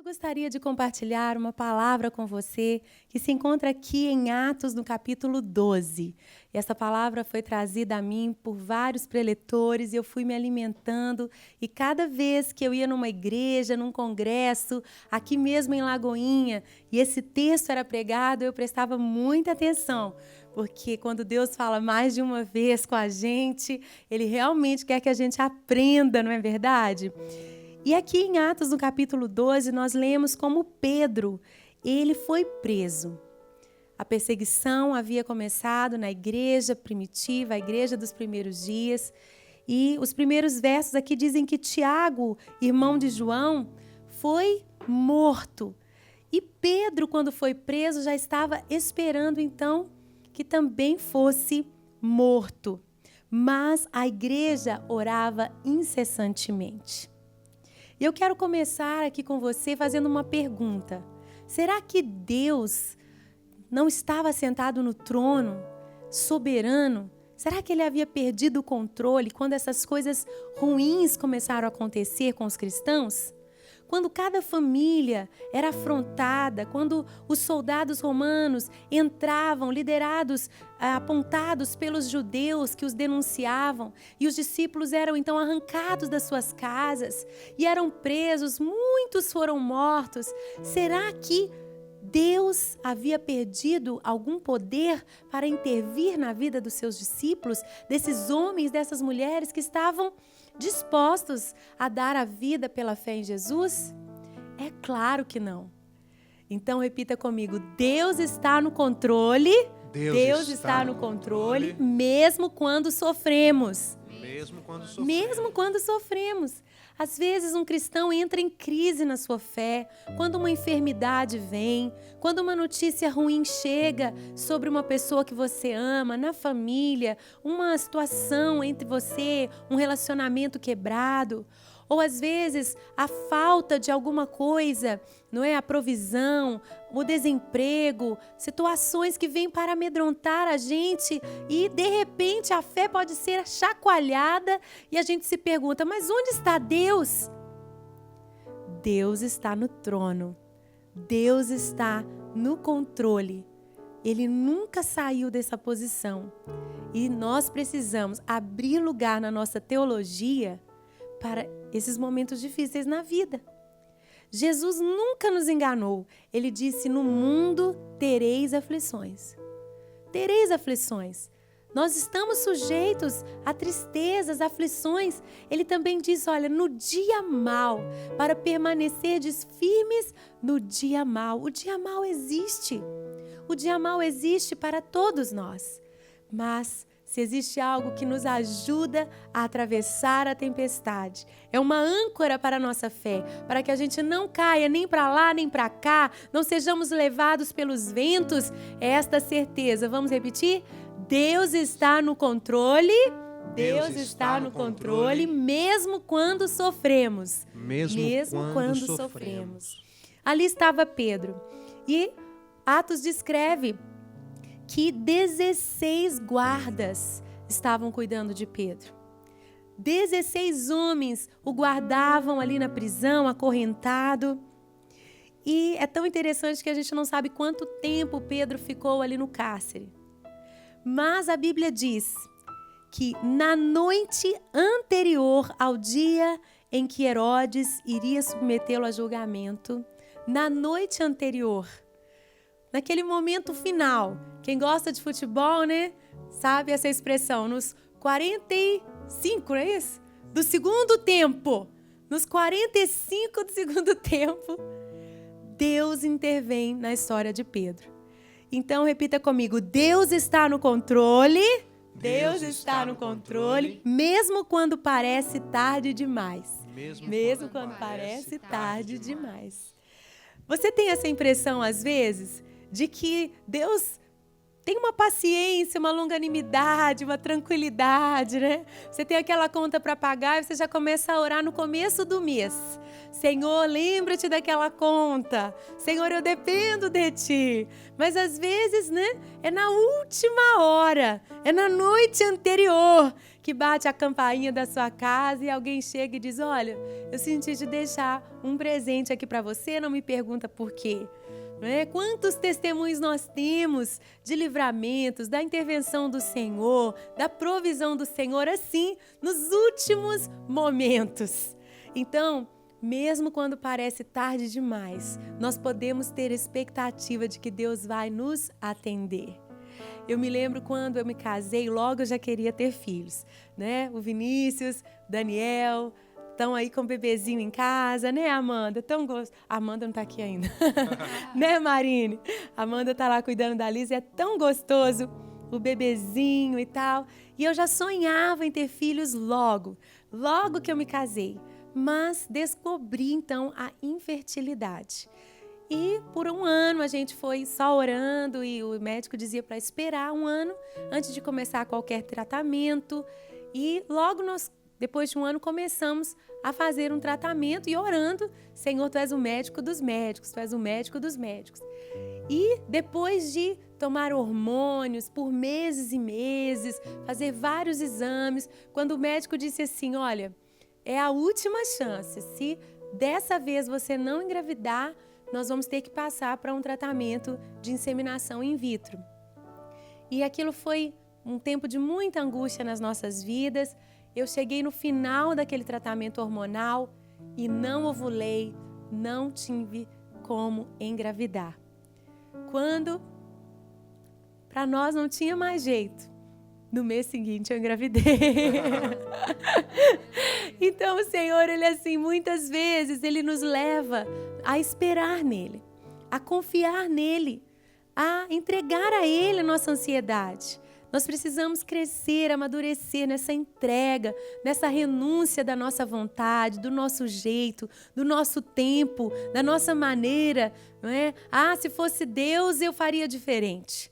Eu gostaria de compartilhar uma palavra com você que se encontra aqui em Atos, no capítulo 12. E essa palavra foi trazida a mim por vários preletores e eu fui me alimentando. E cada vez que eu ia numa igreja, num congresso, aqui mesmo em Lagoinha, e esse texto era pregado, eu prestava muita atenção. Porque quando Deus fala mais de uma vez com a gente, Ele realmente quer que a gente aprenda, não é verdade? E aqui em Atos, no capítulo 12, nós lemos como Pedro, ele foi preso. A perseguição havia começado na igreja primitiva, a igreja dos primeiros dias. E os primeiros versos aqui dizem que Tiago, irmão de João, foi morto. E Pedro, quando foi preso, já estava esperando, então, que também fosse morto. Mas a igreja orava incessantemente. E eu quero começar aqui com você fazendo uma pergunta. Será que Deus não estava sentado no trono, soberano? Será que ele havia perdido o controle quando essas coisas ruins começaram a acontecer com os cristãos? Quando cada família era afrontada, quando os soldados romanos entravam, liderados, apontados pelos judeus que os denunciavam, e os discípulos eram então arrancados das suas casas e eram presos, muitos foram mortos. Será que Deus havia perdido algum poder para intervir na vida dos seus discípulos, desses homens, dessas mulheres que estavam dispostos a dar a vida pela fé em Jesus? É claro que não. Então repita comigo: Deus está no controle. Deus está no controle, mesmo quando sofremos. Mesmo quando sofremos. Às vezes um cristão entra em crise na sua fé, quando uma enfermidade vem, quando uma notícia ruim chega sobre uma pessoa que você ama, na família, uma situação entre você, um relacionamento quebrado. Ou às vezes a falta de alguma coisa, não é? A provisão, o desemprego, situações que vêm para amedrontar a gente e de repente a fé pode ser chacoalhada e a gente se pergunta: mas onde está Deus? Deus está no trono, Deus está no controle. Ele nunca saiu dessa posição e nós precisamos abrir lugar na nossa teologia para esses momentos difíceis na vida. Jesus nunca nos enganou. Ele disse: no mundo tereis aflições. Tereis aflições. Nós estamos sujeitos a tristezas, aflições. Ele também diz: olha, no dia mau, para permanecerdes firmes no dia mau. O dia mau existe. O dia mau existe para todos nós. Mas se existe algo que nos ajuda a atravessar a tempestade, é uma âncora para a nossa fé, para que a gente não caia nem para lá nem para cá, não sejamos levados pelos ventos, é esta certeza. Vamos repetir? Deus está no controle, Deus está no controle, mesmo quando sofremos. Mesmo quando sofremos. Ali estava Pedro, e Atos descreve que 16 guardas estavam cuidando de Pedro. 16 homens o guardavam ali na prisão, acorrentado. E é tão interessante que a gente não sabe quanto tempo Pedro ficou ali no cárcere. Mas a Bíblia diz que na noite anterior ao dia em que Herodes iria submetê-lo a julgamento, na noite anterior, naquele momento final, quem gosta de futebol, né, sabe essa expressão, nos 45, não é isso? Do segundo tempo, nos 45 do segundo tempo, Deus intervém na história de Pedro. Então repita comigo: Deus está no controle, Deus está no controle, mesmo quando parece tarde demais. Mesmo quando parece tarde demais. Você tem essa impressão às vezes de que Deus tem uma paciência, uma longanimidade, uma tranquilidade, né? Você tem aquela conta para pagar e você já começa a orar no começo do mês. Senhor, lembra-te daquela conta. Senhor, eu dependo de Ti. Mas às vezes, né, é na última hora, é na noite anterior que bate a campainha da sua casa e alguém chega e diz, olha, eu senti de deixar um presente aqui para você, não me pergunta por quê. Quantos testemunhos nós temos de livramentos, da intervenção do Senhor, da provisão do Senhor, assim, nos últimos momentos. Então, mesmo quando parece tarde demais, nós podemos ter expectativa de que Deus vai nos atender. Eu me lembro quando eu me casei, logo eu já queria ter filhos, né? O Vinícius, o Daniel, estão aí com o bebezinho em casa, né, Amanda? Tão gostoso. Amanda não está aqui ainda. Né, Marine? Amanda está lá cuidando da Liz, é tão gostoso o bebezinho e tal. E eu já sonhava em ter filhos logo que eu me casei. Mas descobri, então, a infertilidade. E por um ano a gente foi só orando e o médico dizia para esperar um ano antes de começar qualquer tratamento. E logo depois de um ano começamos a fazer um tratamento e orando, Senhor, Tu és o médico dos médicos, Tu és o médico dos médicos. E depois de tomar hormônios por meses e meses, fazer vários exames, quando o médico disse assim, olha, é a última chance, se dessa vez você não engravidar, nós vamos ter que passar para um tratamento de inseminação in vitro. E aquilo foi um tempo de muita angústia nas nossas vidas. Eu cheguei no final daquele tratamento hormonal e não ovulei, não tive como engravidar. Quando, para nós não tinha mais jeito, no mês seguinte eu engravidei. Então o Senhor, Ele assim, muitas vezes, Ele nos leva a esperar nele, a confiar nele, a entregar a Ele a nossa ansiedade. Nós precisamos crescer, amadurecer nessa entrega, nessa renúncia da nossa vontade, do nosso jeito, do nosso tempo, da nossa maneira, não é? Ah, se fosse Deus eu faria diferente.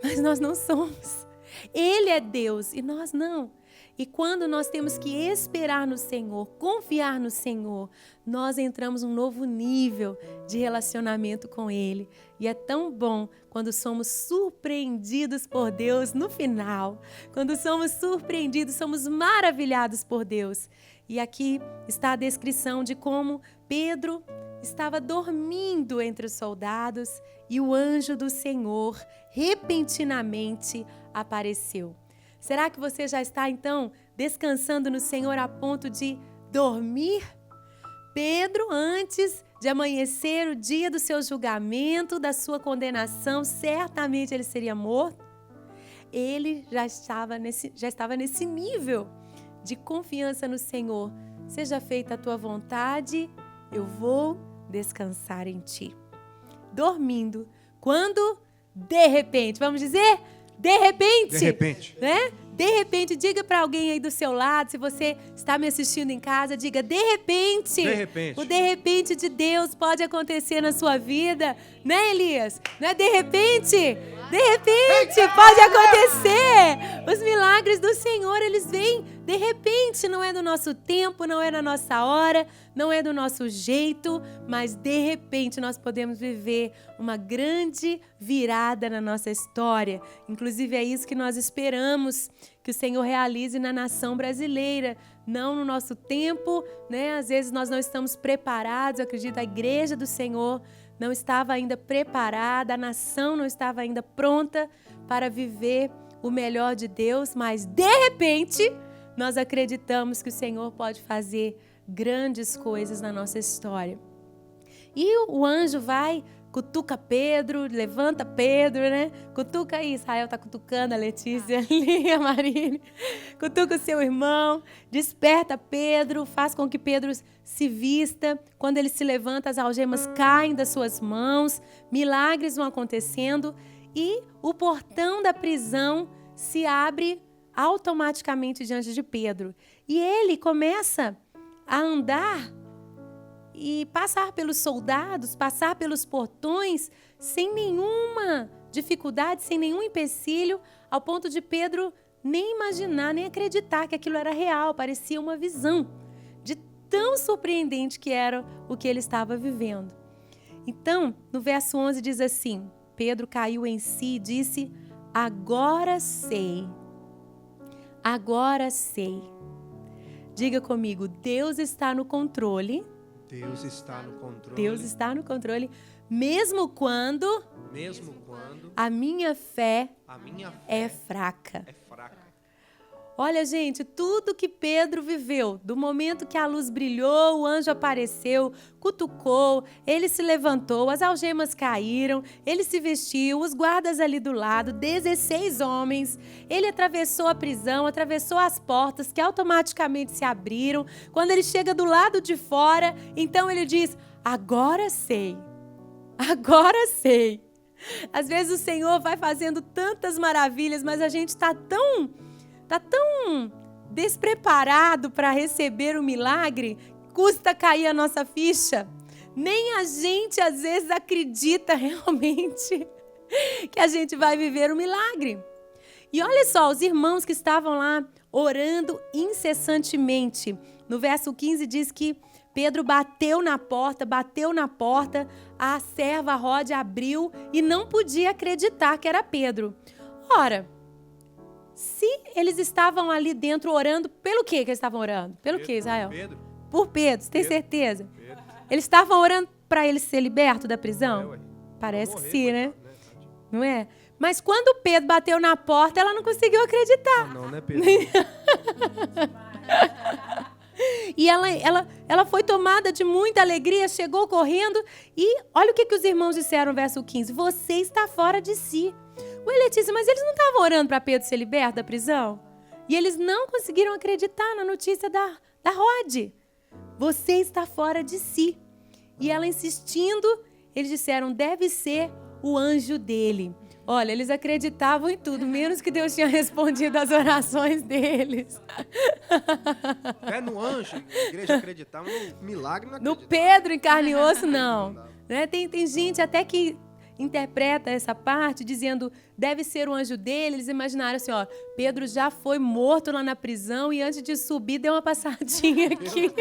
Mas nós não somos. Ele é Deus e nós não. E quando nós temos que esperar no Senhor, confiar no Senhor, nós entramos num novo nível de relacionamento com Ele. E é tão bom quando somos surpreendidos por Deus no final. Quando somos surpreendidos, somos maravilhados por Deus. E aqui está a descrição de como Pedro estava dormindo entre os soldados e o anjo do Senhor repentinamente apareceu. Será que você já está, então, descansando no Senhor a ponto de dormir? Pedro, antes de amanhecer o dia do seu julgamento, da sua condenação, certamente ele seria morto. Ele já estava nesse nível de confiança no Senhor. Seja feita a tua vontade, eu vou descansar em ti. Dormindo, quando de repente, vamos dizer... De repente, né? De repente, diga para alguém aí do seu lado, se você está me assistindo em casa, diga, de repente, o de repente de Deus pode acontecer na sua vida, né, Elias? Né? De repente pode acontecer. Os milagres do Senhor, eles vêm de repente, não é do nosso tempo, não é da nossa hora, não é do nosso jeito, mas de repente nós podemos viver uma grande virada na nossa história. Inclusive é isso que nós esperamos que o Senhor realize na nação brasileira, não no nosso tempo, né? Às vezes nós não estamos preparados, eu acredito, a igreja do Senhor não estava ainda preparada, a nação não estava ainda pronta para viver o melhor de Deus, mas de repente nós acreditamos que o Senhor pode fazer grandes coisas na nossa história. E o anjo vai, cutuca Pedro, levanta Pedro, né? Cutuca aí, Israel está cutucando a Letícia ali, a Marine. Cutuca o seu irmão, desperta Pedro, faz com que Pedro se vista. Quando ele se levanta, as algemas caem das suas mãos, milagres vão acontecendo e o portão da prisão se abre automaticamente diante de Pedro. E ele começa a andar e passar pelos soldados, passar pelos portões, sem nenhuma dificuldade, sem nenhum empecilho, ao ponto de Pedro nem imaginar, nem acreditar que aquilo era real, parecia uma visão, de tão surpreendente que era o que ele estava vivendo. Então, no verso 11 diz assim, Pedro caiu em si e disse, agora sei. Agora sei. Diga comigo, Deus está no controle. Deus está no controle. Deus está no controle, mesmo quando a minha fé é fraca. Olha, gente, tudo que Pedro viveu, do momento que a luz brilhou, o anjo apareceu, cutucou, ele se levantou, as algemas caíram, ele se vestiu, os guardas ali do lado, 16 homens, ele atravessou a prisão, atravessou as portas que automaticamente se abriram. Quando ele chega do lado de fora, então ele diz, agora sei, agora sei. Às vezes o Senhor vai fazendo tantas maravilhas, mas a gente está tão despreparado para receber o milagre, custa cair a nossa ficha. Nem a gente, às vezes, acredita realmente que a gente vai viver o milagre. E olha só, os irmãos que estavam lá orando incessantemente. No verso 15 diz que Pedro bateu na porta, a serva Rode abriu e não podia acreditar que era Pedro. Ora, se eles estavam ali dentro orando, pelo que eles estavam orando? Pelo que, Israel? Por Pedro, você tem certeza? Eles estavam orando para ele ser liberto da prisão? Parece que sim, né? Não é? Mas quando Pedro bateu na porta, ela não conseguiu acreditar. Não, né, Pedro? E ela foi tomada de muita alegria, chegou correndo e olha o que os irmãos disseram no verso 15. Você está fora de si. Ué, Letícia, mas eles não estavam orando para Pedro ser liberto da prisão? E eles não conseguiram acreditar na notícia da Rode. Você está fora de si. E ela insistindo, eles disseram, deve ser o anjo dele. Olha, eles acreditavam em tudo, menos que Deus tinha respondido às orações deles. É no anjo, a igreja acreditava, no milagre não acreditava. No Pedro em carne e osso, não. Né? Tem gente até que interpreta essa parte dizendo, deve ser o anjo dele. Eles imaginaram assim, ó, Pedro já foi morto lá na prisão e antes de subir deu uma passadinha aqui.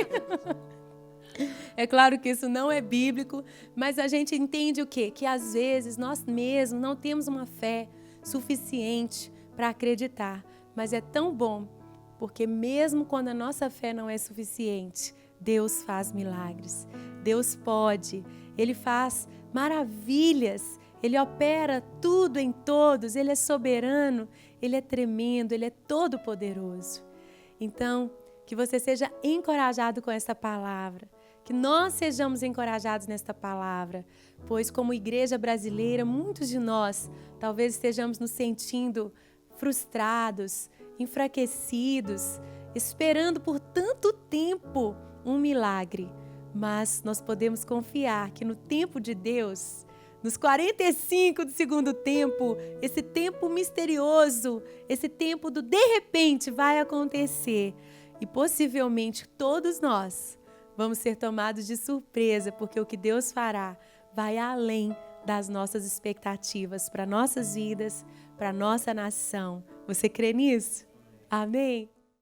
É claro que isso não é bíblico, mas a gente entende o quê? Que às vezes nós mesmos não temos uma fé suficiente para acreditar. Mas é tão bom, porque mesmo quando a nossa fé não é suficiente, Deus faz milagres. Deus pode, Ele faz maravilhas, Ele opera tudo em todos, Ele é soberano, Ele é tremendo, Ele é todo poderoso. Então, que você seja encorajado com essa palavra, que nós sejamos encorajados nesta palavra, pois como igreja brasileira, muitos de nós talvez estejamos nos sentindo frustrados, enfraquecidos, esperando por tanto tempo um milagre. Mas nós podemos confiar que no tempo de Deus, nos 45 do segundo tempo, esse tempo misterioso, esse tempo do de repente vai acontecer. E possivelmente todos nós vamos ser tomados de surpresa, porque o que Deus fará vai além das nossas expectativas para nossas vidas, para nossa nação. Você crê nisso? Amém?